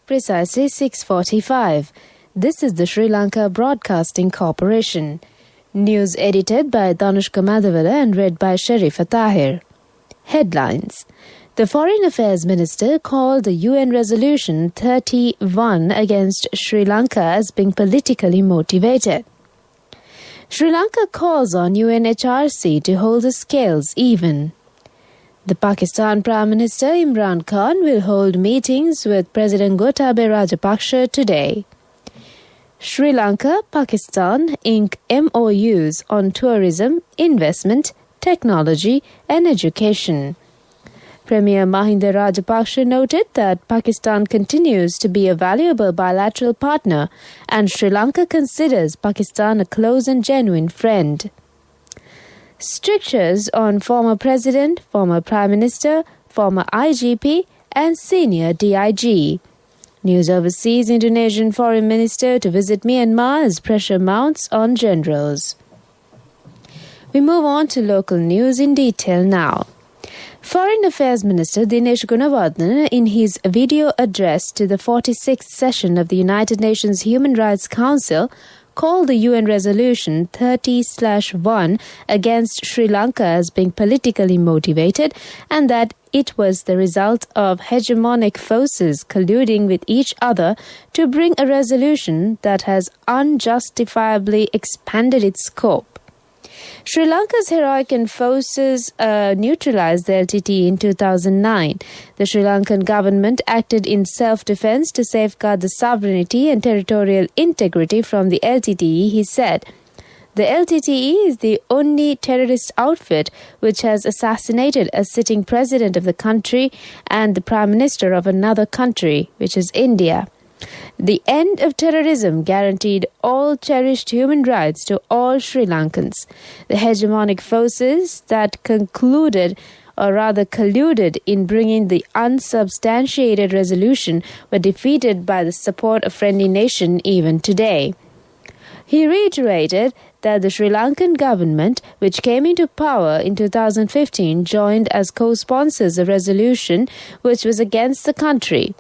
Precisely 6:45. This is the Sri Lanka Broadcasting Corporation. News edited by Danushka Madhavala and read by Sharifa Tahir. Headlines. The Foreign Affairs Minister called the UN Resolution 31 against Sri Lanka as being politically motivated. Sri Lanka calls on UNHRC to hold the scales even. The Pakistan Prime Minister Imran Khan will hold meetings with President Gotabaya Rajapaksa today. Sri Lanka, Pakistan ink MOUs on tourism, investment, technology and education. Premier Mahinda Rajapaksa noted that Pakistan continues to be a valuable bilateral partner and Sri Lanka considers Pakistan a close and genuine friend. Strictures on former President, former Prime Minister, former IGP and senior DIG. News overseas. Indonesian Foreign Minister to visit Myanmar as pressure mounts on generals. We move on to local news in detail now. Foreign Affairs Minister Dinesh Gunawardena, in his video address to the 46th session of the United Nations Human Rights Council, called the UN Resolution 30/1 against Sri Lanka as being politically motivated and that it was the result of hegemonic forces colluding with each other to bring a resolution that has unjustifiably expanded its scope. Sri Lanka's heroic forces neutralized the LTTE in 2009. The Sri Lankan government acted in self-defense to safeguard the sovereignty and territorial integrity from the LTTE, he said. The LTTE is the only terrorist outfit which has assassinated a sitting president of the country and the prime minister of another country, which is India. The end of terrorism guaranteed all cherished human rights to all Sri Lankans. The hegemonic forces that colluded in bringing the unsubstantiated resolution were defeated by the support of friendly nation even today. He reiterated that the Sri Lankan government, which came into power in 2015, joined as co-sponsors a resolution which was against the country.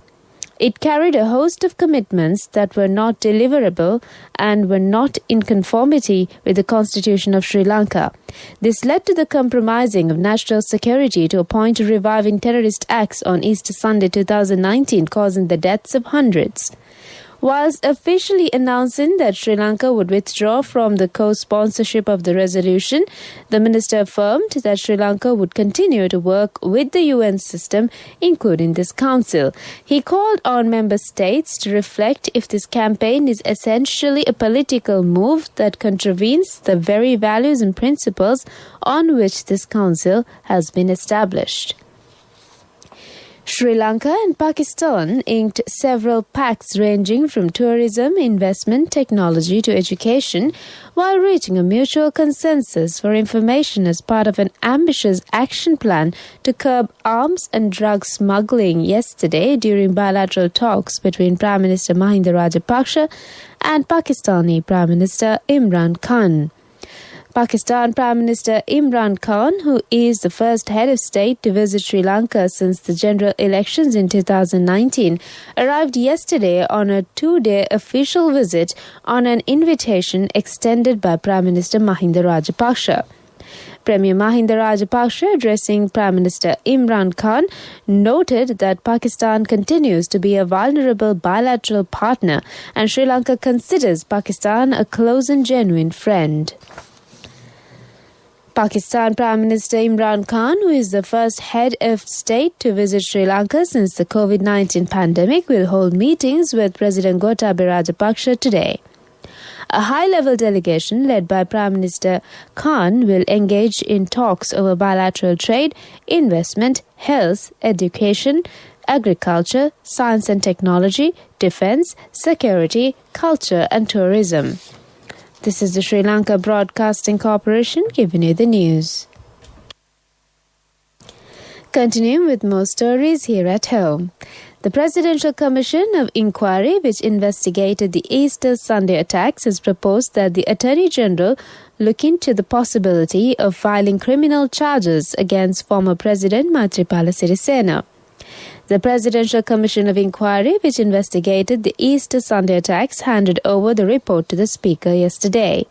It carried a host of commitments that were not deliverable and were not in conformity with the Constitution of Sri Lanka. This led to the compromising of national security to a point of reviving terrorist acts on Easter Sunday 2019, causing the deaths of hundreds. Whilst officially announcing that Sri Lanka would withdraw from the co-sponsorship of the resolution, the minister affirmed that Sri Lanka would continue to work with the UN system, including this council. He called on member states to reflect if this campaign is essentially a political move that contravenes the very values and principles on which this council has been established. Sri Lanka and Pakistan inked several pacts ranging from tourism, investment, technology to education, while reaching a mutual consensus for information as part of an ambitious action plan to curb arms and drug smuggling yesterday during bilateral talks between Prime Minister Mahinda Rajapaksa and Pakistani Prime Minister Imran Khan. Pakistan Prime Minister Imran Khan, who is the first head of state to visit Sri Lanka since the general elections in 2019, arrived yesterday on a 2-day official visit on an invitation extended by Prime Minister Mahinda Rajapaksa. Premier Mahinda Rajapaksa, addressing Prime Minister Imran Khan, noted that Pakistan continues to be a vulnerable bilateral partner and Sri Lanka considers Pakistan a close and genuine friend. Pakistan Prime Minister Imran Khan, who is the first head of state to visit Sri Lanka since the COVID-19 pandemic, will hold meetings with President Gotabaya Rajapaksa today. A high-level delegation led by Prime Minister Khan will engage in talks over bilateral trade, investment, health, education, agriculture, science and technology, defense, security, culture and tourism. This is the Sri Lanka Broadcasting Corporation giving you the news. Continuing with more stories here at home. The Presidential Commission of Inquiry, which investigated the Easter Sunday attacks, has proposed that the Attorney General look into the possibility of filing criminal charges against former President Maithripala Sirisena. The Presidential Commission of Inquiry, which investigated the Easter Sunday attacks, handed over the report to the Speaker yesterday.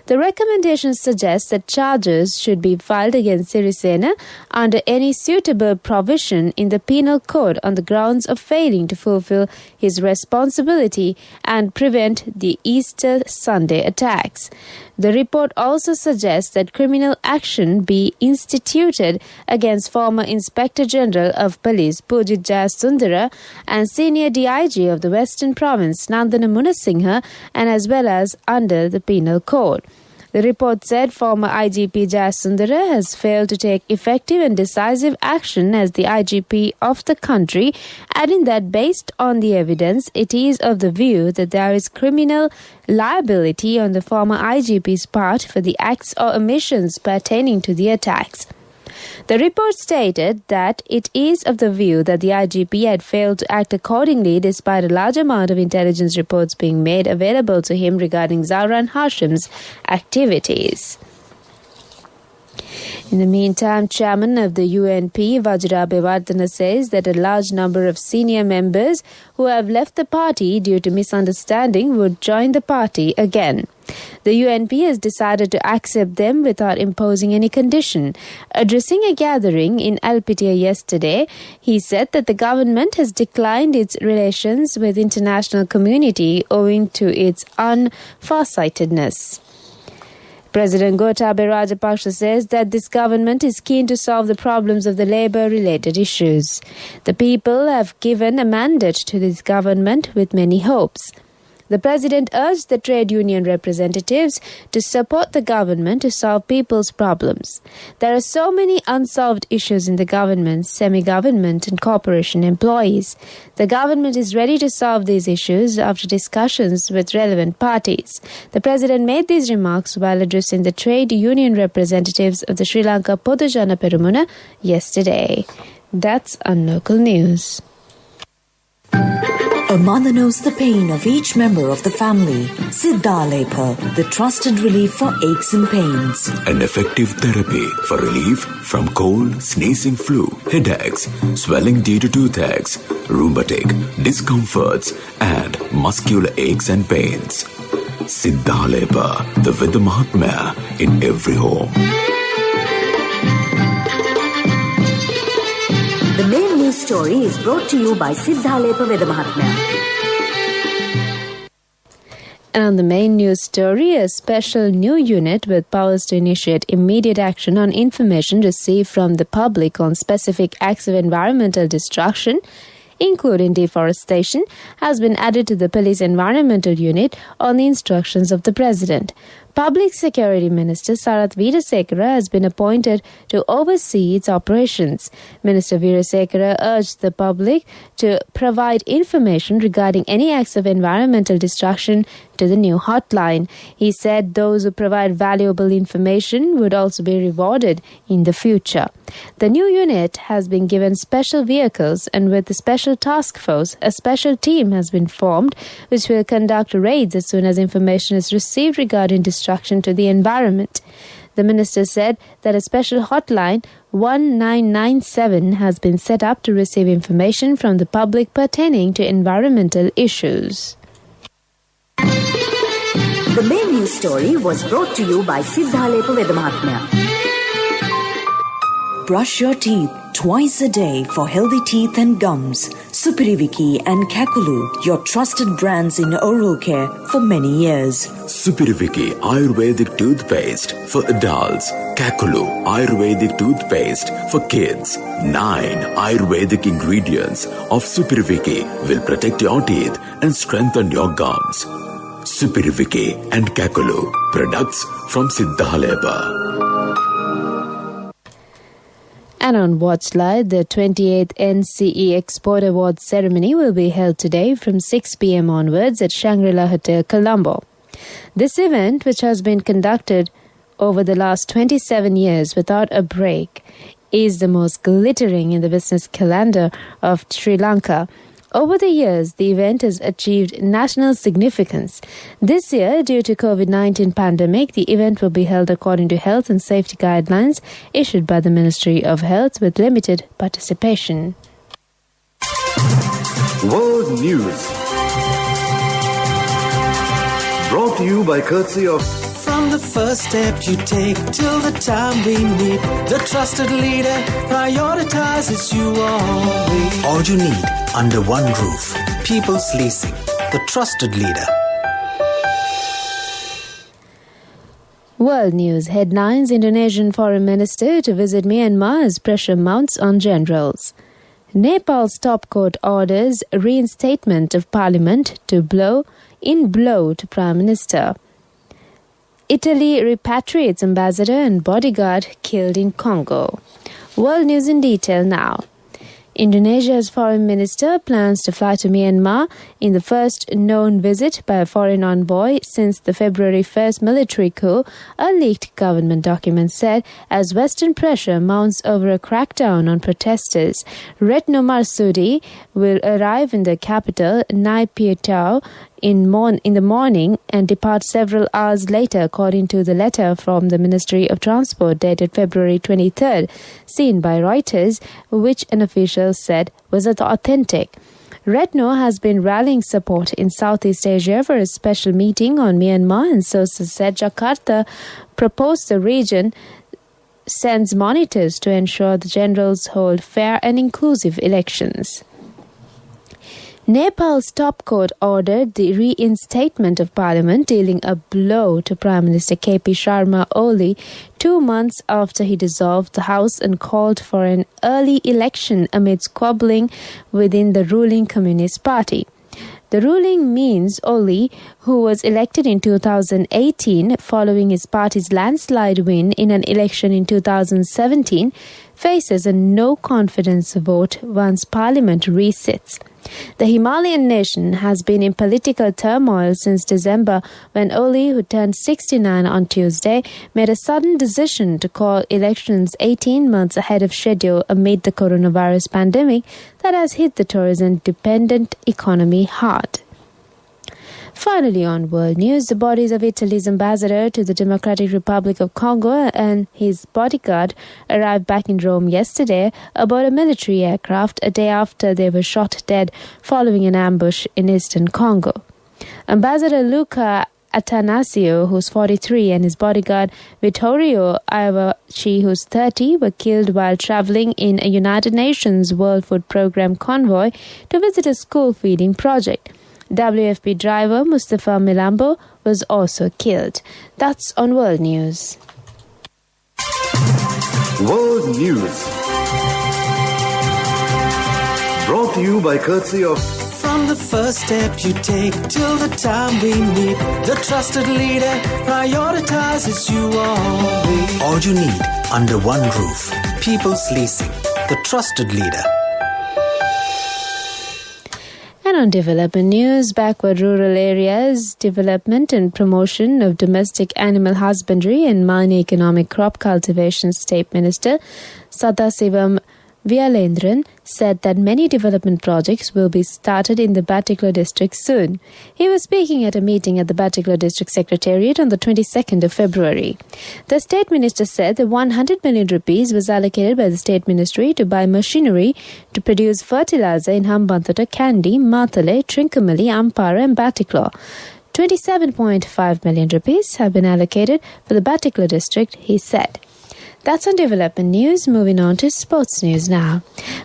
The recommendations suggest that charges should be filed against Sirisena under any suitable provision in the penal code on the grounds of failing to fulfill his responsibility and prevent the Easter Sunday attacks. The report also suggests that criminal action be instituted against former Inspector General of Police Pujit Jayasundara and Senior DIG of the Western Province Nandana Munasinghe, and as well as under the Penal Code. The report said former IGP Jayasundara has failed to take effective and decisive action as the IGP of the country, adding that based on the evidence, it is of the view that there is criminal liability on the former IGP's part for the acts or omissions pertaining to the attacks. The report stated that it is of the view that the IGP had failed to act accordingly despite a large amount of intelligence reports being made available to him regarding Zahran Hashim's activities. In the meantime, Chairman of the UNP, Vajra Abewardena, says that a large number of senior members who have left the party due to misunderstanding would join the party again. The UNP has decided to accept them without imposing any condition. Addressing a gathering in Alpitia yesterday, he said that the government has declined its relations with international community owing to its unfarsightedness. President Gotabaya Rajapaksa says that this government is keen to solve the problems of the labour-related issues. The people have given a mandate to this government with many hopes. The President urged the trade union representatives to support the government to solve people's problems. There are so many unsolved issues in the government, semi-government and corporation employees. The government is ready to solve these issues after discussions with relevant parties. The President made these remarks while addressing the trade union representatives of the Sri Lanka Podujana Perumuna yesterday. That's on local news. A mother knows the pain of each member of the family. Siddhalepa, the trusted relief for aches and pains. An effective therapy for relief from cold, sneezing, flu, headaches, swelling due to toothaches, rheumatic, discomforts, and muscular aches and pains. Siddhalepa, the Veda Mahatmya in every home. The main news story is brought to you by Siddhalepa Veda Mahatmya. And on the main news story, a special new unit with powers to initiate immediate action on information received from the public on specific acts of environmental destruction, including deforestation, has been added to the Police Environmental Unit on the instructions of the President. Public Security Minister Sarath Veerasekara has been appointed to oversee its operations. Minister Veerasekara urged the public to provide information regarding any acts of environmental destruction to the new hotline. He said those who provide valuable information would also be rewarded in the future. The new unit has been given special vehicles, and with the special task force, a special team has been formed which will conduct raids as soon as information is received regarding destruction to the environment. The minister said that a special hotline 1997 has been set up to receive information from the public pertaining to environmental issues. The main news story was brought to you by Siddhalepa Veda Mahatmya. Brush your teeth twice a day for healthy teeth and gums. Supiriviki and Kakulu, your trusted brands in oral care for many years. Supiriviki Ayurvedic toothpaste for adults. Kakulu Ayurvedic toothpaste for kids. 9 Ayurvedic ingredients of Supiriviki will protect your teeth and strengthen your gums. Supiriviki and Kakulu, products from Siddhalepa. And on Watchlight, the 28th NCE Export Awards ceremony will be held today from 6 p.m. onwards at Shangri-La Hotel, Colombo. This event, which has been conducted over the last 27 years without a break, is the most glittering in the business calendar of Sri Lanka. Over the years, the event has achieved national significance. This year, due to COVID-19 pandemic, the event will be held according to health and safety guidelines issued by the Ministry of Health with limited participation. World News. Brought to you by courtesy of... From the first step you take till the time we meet, the trusted leader prioritizes you always. All you need under one roof. People's Leasing, the trusted leader. World News headlines: Indonesian Foreign Minister to visit Myanmar as pressure mounts on generals. Nepal's top court orders reinstatement of parliament to blow to Prime Minister. Italy repatriates ambassador and bodyguard killed in Congo. World News in detail now. Indonesia's foreign minister plans to fly to Myanmar in the first known visit by a foreign envoy since the February 1st military coup, a leaked government document said, as Western pressure mounts over a crackdown on protesters. Retno Marsudi will arrive in the capital, Naypyidaw, in the morning and depart several hours later, according to the letter from the Ministry of Transport dated February 23rd, seen by Reuters, which an official said was authentic. Retno has been rallying support in Southeast Asia for a special meeting on Myanmar, and sources said Jakarta proposed the region sends monitors to ensure the generals hold fair and inclusive elections. Nepal's top court ordered the reinstatement of parliament, dealing a blow to Prime Minister KP Sharma Oli 2 months after he dissolved the House and called for an early election amid squabbling within the ruling Communist Party. The ruling means Oli, who was elected in 2018 following his party's landslide win in an election in 2017, faces a no-confidence vote once parliament resits. The Himalayan nation has been in political turmoil since December when Oli, who turned 69 on Tuesday, made a sudden decision to call elections 18 months ahead of schedule amid the coronavirus pandemic that has hit the tourism-dependent economy hard. Finally on World News, the bodies of Italy's ambassador to the Democratic Republic of Congo and his bodyguard arrived back in Rome yesterday aboard a military aircraft a day after they were shot dead following an ambush in eastern Congo. Ambassador Luca Atanasio, who's 43, and his bodyguard Vittorio Iavaci, who's 30, were killed while traveling in a United Nations World Food Programme convoy to visit a school feeding project. WFP driver Mustafa Milambo was also killed. That's on World News. World News. Brought to you by courtesy of... From the first step you take till the time we meet, the trusted leader prioritizes you always. All you need under one roof. People's Leasing, the trusted leader. And on development news, backward rural areas, development and promotion of domestic animal husbandry and minor economic crop cultivation State Minister Sadasivam Vyalendran said that many development projects will be started in the Batticaloa district soon. He was speaking at a meeting at the Batticaloa district secretariat on the 22nd of February. The state minister said that 100 million rupees was allocated by the state ministry to buy machinery to produce fertilizer in Hambantota, Kandy, Matale, Trincomalee, Ampara and Batticaloa. 27.5 million rupees have been allocated for the Batticaloa district, he said. That's on development news. Moving on to sports news now.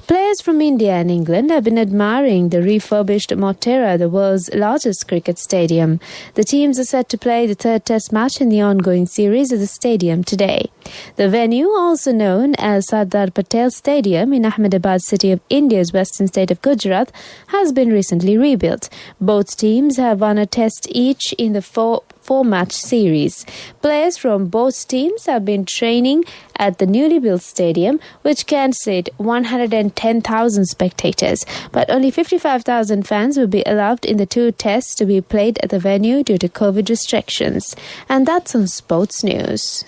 Players from India and England have been admiring the refurbished Motera, the world's largest cricket stadium. The teams are set to play the third test match in the ongoing series at the stadium today. The venue, also known as Sardar Patel Stadium in Ahmedabad city of India's western state of Gujarat, has been recently rebuilt. Both teams have won a test each in the four-match series. Players from both teams have been training at the newly built stadium, which can seat 110,000 spectators. But only 55,000 fans will be allowed in the two tests to be played at the venue due to COVID restrictions. And that's on sports news.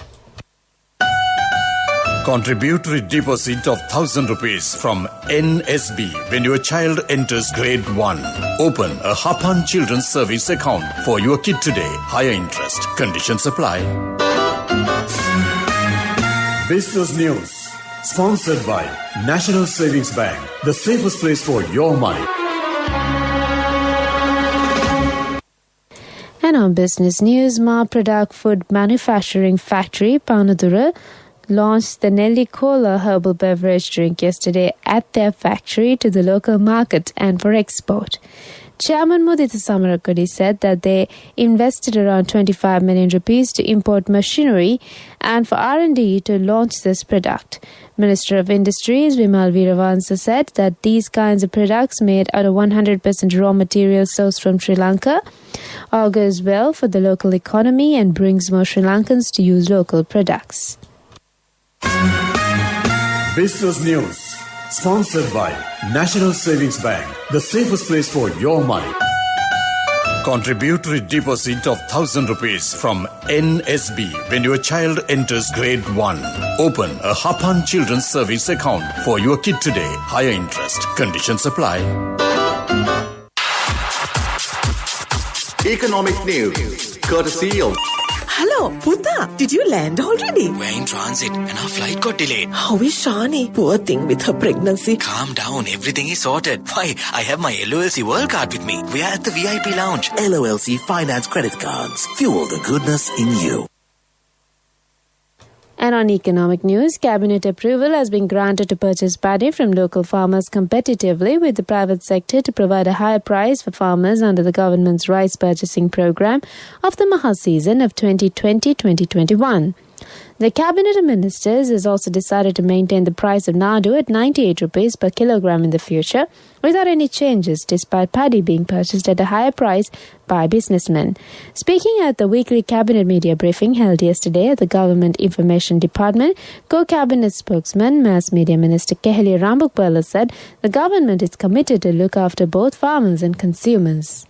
Contributory deposit of 1,000 rupees from NSB when your child enters grade 1. Open a Hapan Children's Service account for your kid today. Higher interest. Conditions apply. Business News. Sponsored by National Savings Bank, the safest place for your money. And on business news, Ma Product Food Manufacturing Factory, Panadura, launched the Nelly Cola herbal beverage drink yesterday at their factory to the local market and for export. Chairman Mudita Samarakudi said that they invested around 25 million rupees to import machinery and for R&D to launch this product. Minister of Industries Vimal Veeravansa said that these kinds of products made out of 100% raw materials sourced from Sri Lanka augurs well for the local economy and brings more Sri Lankans to use local products. Business News, sponsored by National Savings Bank, the safest place for your money. Contributory deposit of 1,000 rupees from NSB when your child enters grade 1. Open a Hapan Children's Service account for your kid today. Higher interest. Conditions apply. Economic news, courtesy of... Hello, Puta. Did you land already? We're in transit and our flight got delayed. How is Shani? Poor thing with her pregnancy. Calm down, everything is sorted. Why, I have my LOLC World Card with me. We are at the VIP lounge. LOLC Finance Credit Cards. Fuel the goodness in you. And on economic news, Cabinet approval has been granted to purchase paddy from local farmers competitively with the private sector to provide a higher price for farmers under the government's rice purchasing program of the Maha season of 2020-2021. The Cabinet of Ministers has also decided to maintain the price of Nadu at 98 rupees per kilogram in the future without any changes despite paddy being purchased at a higher price by businessmen. Speaking at the weekly Cabinet media briefing held yesterday at the Government Information Department, Co-Cabinet spokesman, Mass Media Minister Keheli Rambukpala said the government is committed to look after both farmers and consumers.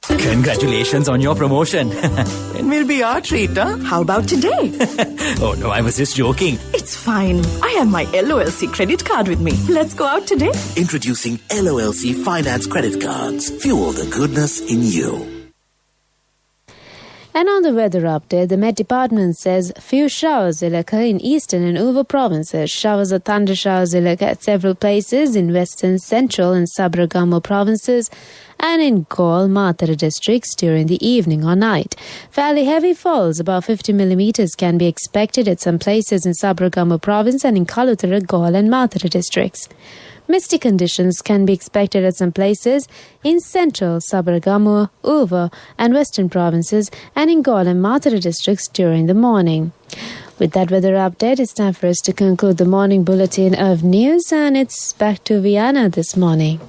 Congratulations on your promotion. It will be our treat, huh? How about today? Oh no, I was just joking. It's fine. I have my LOLC credit card with me. Let's go out today. Introducing LOLC Finance Credit Cards. Fuel the goodness in you. And on the weather update, the Met Department says few showers will occur in eastern and Uva provinces. Showers or thunder showers will occur at several places in western, central and Sabaragamu provinces and in Gaul, Matara districts during the evening or night. Fairly heavy falls, about 50 millimeters, can be expected at some places in Sabaragamu province and in Kalutara, Gaul and Matara districts. Misty conditions can be expected at some places in central, Sabaragamu, Uva and western provinces and in Gaul and Matara districts during the morning. With that weather update, it's time for us to conclude the morning bulletin of news, and it's back to Vienna this morning.